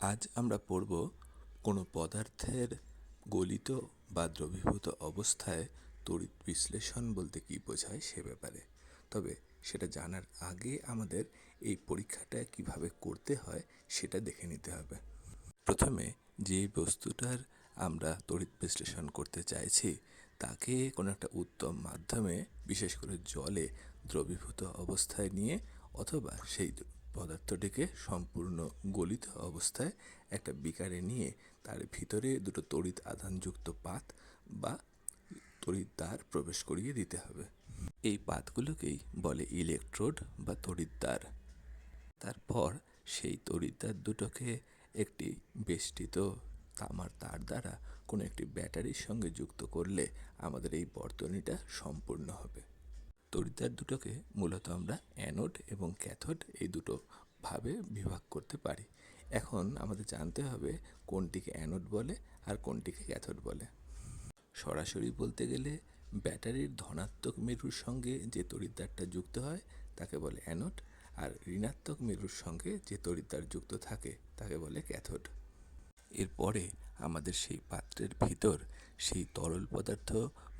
আজ আমরা পড়ব কোনো পদার্থের গলিত বা দ্রবীভূত অবস্থায় তড়িৎ বিশ্লেষণ বলতে কী বোঝায় সে ব্যাপারে। তবে সেটা জানার আগে আমাদের এই পরীক্ষাটা কিভাবে করতে হয় সেটা দেখে নিতে হবে। প্রথমে যে বস্তুটার আমরা তড়িৎ বিশ্লেষণ করতে চাইছি তাকে কোনো একটা উত্তম মাধ্যমে, বিশেষ করে জলে দ্রবীভূত অবস্থায় নিয়ে অথবা সেই পদার্থটিকে সম্পূর্ণ গলিত অবস্থায় একটা বিকারে নিয়ে তার ভিতরে দুটো তড়িৎ আধানযুক্ত পাত বা তড়িৎদ্বার প্রবেশ করিয়ে দিতে হবে। এই পাতগুলোকেই বলে ইলেকট্রোড বা তড়িৎদ্বার। তারপর সেই তড়িৎদ্বার দুটোকে একটি বেষ্টিত তামার তার দ্বারা কোনো একটি ব্যাটারির সঙ্গে যুক্ত করলে আমাদের এই বর্তনীটা সম্পূর্ণ হবে। তড়িৎদ্বার দুটোকে মূলত আমরা অ্যানোড এবং ক্যাথোড এই দুটো ভাবে বিভাগ করতে পারি। এখন আমাদের জানতে হবে কোনটিকে অ্যানোড বলে আর কোনটিকে ক্যাথোড বলে। সরাসরি বলতে গেলে ব্যাটারির ধনাত্মক মেরুর সঙ্গে যে তড়িৎদ্বারটা যুক্ত হয় তাকে বলে অ্যানোড, আর ঋণাত্মক মেরুর সঙ্গে যে তড়িৎদ্বার যুক্ত থাকে তাকে বলে ক্যাথোড। এরপরে আমাদের সেই পাত্রের ভিতর সেই তরল পদার্থ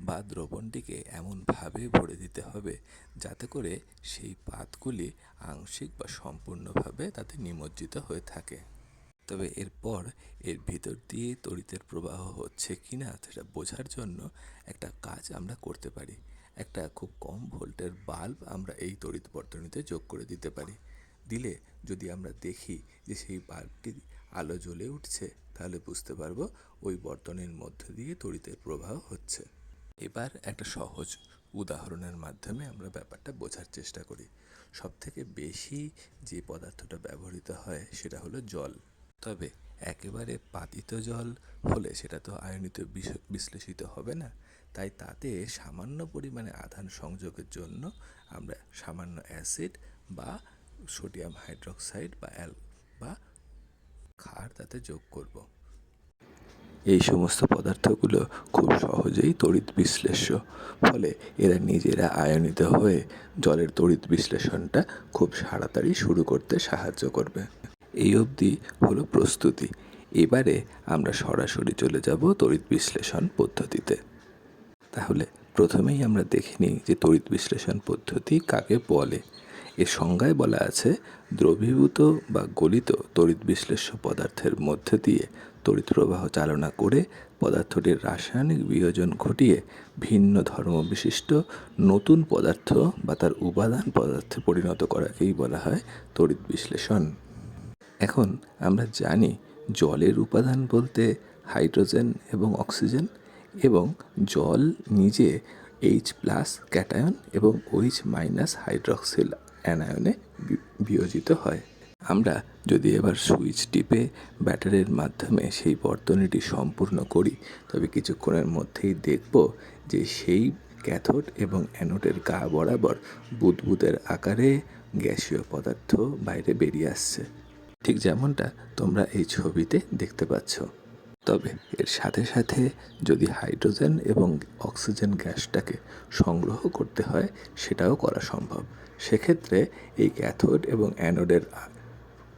বা দ্রবণটিকে এমনভাবে ভরে দিতে হবে যাতে করে সেই পাতগুলি আংশিক বা সম্পূর্ণভাবে তাতে নিমজ্জিত হয়ে থাকে। তবে এরপর এর ভিতর দিয়ে তড়িতের প্রবাহ হচ্ছে কিনা সেটা বোঝার জন্য একটা কাজ আমরা করতে পারি। একটা খুব কম ভোল্টের বাল্ব আমরা এই তড়িৎ বর্তনীতে যোগ করে দিতে পারি। দিলে যদি আমরা দেখি যে সেই বাল্বটি আলো জ্বলে উঠছে, তাহলে বুঝতে পারবো ওই বর্তনীর মধ্য দিয়ে তড়িতের প্রবাহ হচ্ছে। এবার একটা সহজ উদাহরণের মাধ্যমে আমরা ব্যাপারটা বোঝার চেষ্টা করি। সবথেকে বেশি যে পদার্থটা ব্যবহৃত হয় সেটা হলো জল। তবে একেবারে পাতিত জল হলে সেটা তো আয়নিত বিশ্লেষিত হবে না, তাই তাতে সামান্য পরিমাণে আধান সংযোগের জন্য আমরা সামান্য অ্যাসিড বা সোডিয়াম হাইড্রোক্সাইড বা ক্ষার তাতে যোগ করব। এই সমস্ত পদার্থগুলো খুব সহজেই তড়িৎ বিশ্লেষ্য, ফলে এরা নিজেরা আয়নিত হয়ে জলের তড়িৎ বিশ্লেষণটা খুব তাড়াতাড়ি শুরু করতে সাহায্য করবে। এই অবধি হলো প্রস্তুতি। এবারে আমরা সরাসরি চলে যাব তড়িৎ বিশ্লেষণ পদ্ধতিতে। তাহলে প্রথমেই আমরা দেখে নিই যে তড়িৎ বিশ্লেষণ পদ্ধতি কাকে বলে। এর সংজ্ঞায় বলা আছে, দ্রবীভূত বা গলিত তড়িৎ বিশ্লেষ্য পদার্থের মধ্যে দিয়ে তড়িৎ প্রবাহ চালনা করে পদার্থটির রাসায়নিক বিয়োজন ঘটিয়ে ভিন্ন ধর্মবিশিষ্ট নতুন পদার্থ বা তার উপাদান পদার্থে পরিণত করাকেই বলা হয় তড়িৎ বিশ্লেষণ। এখন আমরা জানি জলের উপাদান বলতে হাইড্রোজেন এবং অক্সিজেন, এবং জল নিজে H+ ক্যাটায়ন এবং OH- হাইড্রক্সিল অ্যানায়নে বিয়োজিত হয়। আমরা যদি এবার সুইচ টিপে ব্যাটারির মাধ্যমে সেই বর্তনীটি সম্পূর্ণ করি, তবে কিছুক্ষণের মধ্যেই দেখব যে সেই ক্যাথোড এবং অ্যানোডের গা বরাবর বুদবুদের আকারে গ্যাসীয় পদার্থ বাইরে বেরিয়ে আসছে, ঠিক যেমনটা তোমরা এই ছবিতে দেখতে পাচ্ছ। তবে এর সাথে সাথে যদি হাইড্রোজেন এবং অক্সিজেন গ্যাসটাকে সংগ্রহ করতে হয় সেটাও করা সম্ভব। সেক্ষেত্রে এই ক্যাথোড এবং অ্যানোডের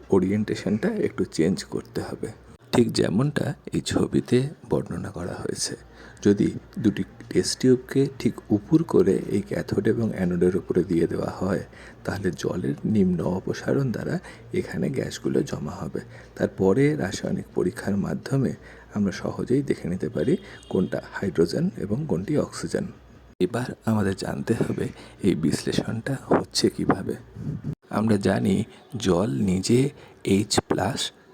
ওরিয়েন্টেশনটা একটু চেঞ্জ করতে হবে, ঠিক যেমনটা এই ছবিতে বর্ণনা করা হয়েছে। যদি দুটি টেস্ট টিউবকে ঠিক উপর করে এই ক্যাথোড এবং অ্যানোডের উপরে দিয়ে দেওয়া হয়, তাহলে জলের নিম্ন অপসারণ দ্বারা এখানে গ্যাসগুলো জমা হবে। তারপরে রাসায়নিক পরীক্ষার মাধ্যমে আমরা সহজেই দেখে নিতে পারি কোনটা হাইড্রোজেন এবং কোনটি অক্সিজেন। এবার আমাদের জানতে হবে এই বিশ্লেষণটা হচ্ছে কিভাবে। আমরা জানি জল নিজে H+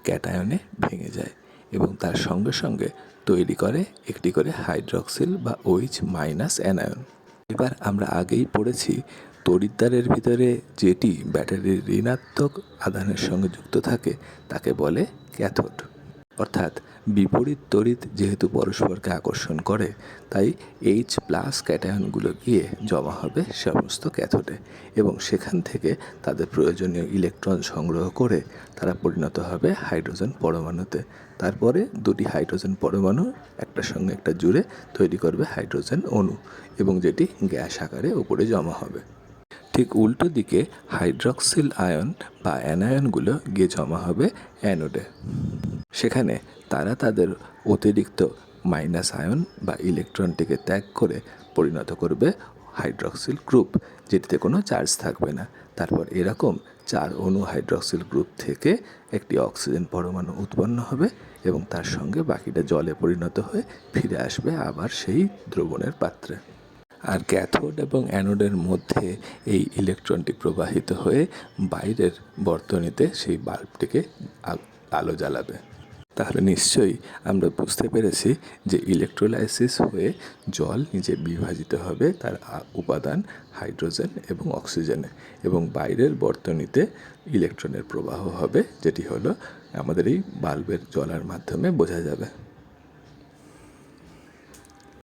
ক্যাটায়নে ভেঙে যায় এবং তার সঙ্গে সঙ্গে তৈরি করে একটি করে হাইড্রক্সিল বা OH- অ্যানায়ন। এবার আমরা আগেই পড়েছি তড়িৎদ্বারের ভিতরে যেটি ব্যাটারির ঋণাত্মক আধানের সঙ্গে যুক্ত থাকে তাকে বলে ক্যাথোড। অর্থাৎ বিপরীত তড়িৎ যেহেতু পরস্পরকে আকর্ষণ করে, তাই H+ ক্যাটায়নগুলো গিয়ে জমা হবে সমস্ত ক্যাথোডে এবং সেখান থেকে তাদের প্রয়োজনীয় ইলেকট্রন সংগ্রহ করে তারা পরিণত হবে হাইড্রোজেন পরমাণুতে। তারপরে দুটি হাইড্রোজেন পরমাণু একটার সঙ্গে একটা জুড়ে তৈরি করবে হাইড্রোজেন অণু, এবং যেটি গ্যাস আকারে উপরে জমা হবে। ঠিক উল্টো দিকে হাইড্রক্সিল আয়ন বা অ্যানায়নগুলো গিয়ে জমা হবে অ্যানোডে। সেখানে তারা তাদের অতিরিক্ত মাইনাস আয়ন বা ইলেকট্রনটিকে ত্যাগ করে পরিণত করবে হাইড্রক্সিল গ্রুপ, যেটিতে কোনো চার্জ থাকবে না। তারপর এরকম 4 অণু হাইড্রক্সিল গ্রুপ থেকে একটি অক্সিজেন পরমাণু উৎপন্ন হবে এবং তার সঙ্গে বাকিটা জলে পরিণত হয়ে ফিরে আসবে আবার সেই দ্রবণের পাত্রে। আর ক্যাথোড এবং অ্যানোডের মধ্যে এই ইলেকট্রনটি প্রবাহিত হয়ে বাইরের বর্তনীতে সেই বাল্বটিকে আলো জ্বালাবে। তাহলে নিশ্চয়ই আমরা বুঝতে পেরেছি যে ইলেকট্রোলাইসিস হয়ে জল নিজে বিভাজিত হবে তার উপাদান হাইড্রোজেন এবং অক্সিজেনে, এবং বাইরের বর্তনীতে ইলেকট্রনের প্রবাহ হবে, যেটি হলো আমাদের এই বাল্বের জ্বলার মাধ্যমে বোঝা যাবে।